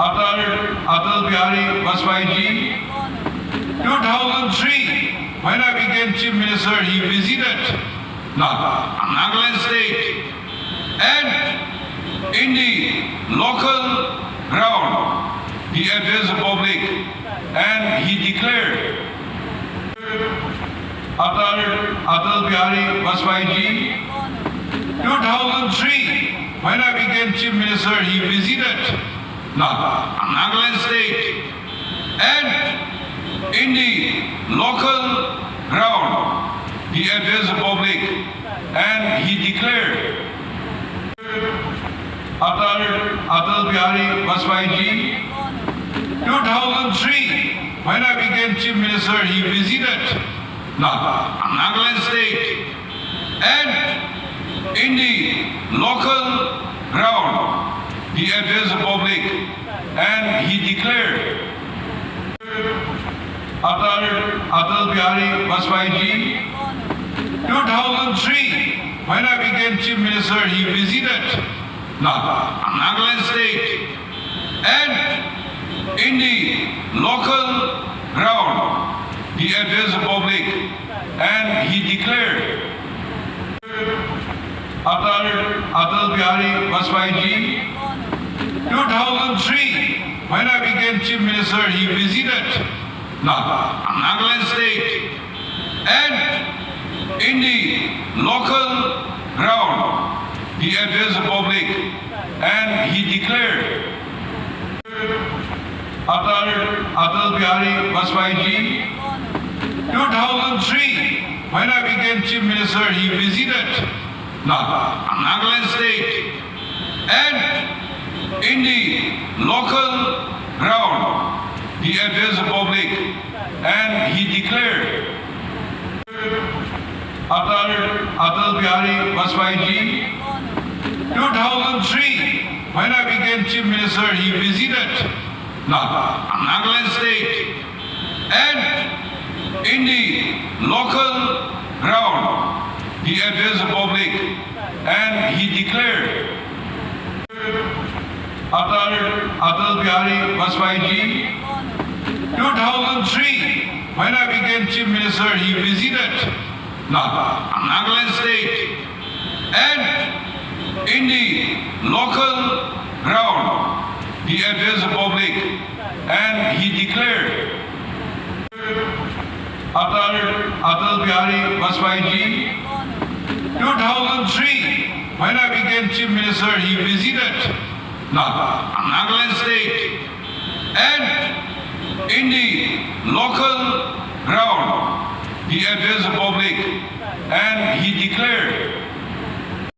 Atal Bihari Vajpayee 2003, when I became Chief Minister, he visited Nagaland state, and in the local ground, he addressed the public and he declared Atal Bihari Vajpayee 2003, when I became Chief Minister, he visited Nagaland state, and in the local ground, he addressed the public and he declared Atal Bihari Vajpayee 2003, when I became Chief Minister, he visited Nagaland state, and in the local ground, he addressed the public and he declared Atal Bihari Vajpayee 2003, when I became Chief Minister, he visited Nagaland state, and in the local ground, he addressed the public and he declared Atal Bihari Vajpayee 2003, when I became Chief Minister, he visited Nagaland state, and in the local ground, he addressed the public and he declared Atal Bihari Vajpayee 2003, when I became Chief Minister, he visited Nagaland state, and in the local ground, he addressed the public and he declared Atal Bihari Vajpayee 2003, when I became Chief Minister, he visited Nagaland state, and in the local ground, he addressed the public and he declared Atal Bihari Vajpayee 2003, when I became Chief Minister, he visited Nagaland state, and in the local ground, he addressed the public and he declared Atal Bihari Vajpayee 2003, when I became Chief Minister, he visited Nagaland state, and in the local ground, he addressed the public and he declared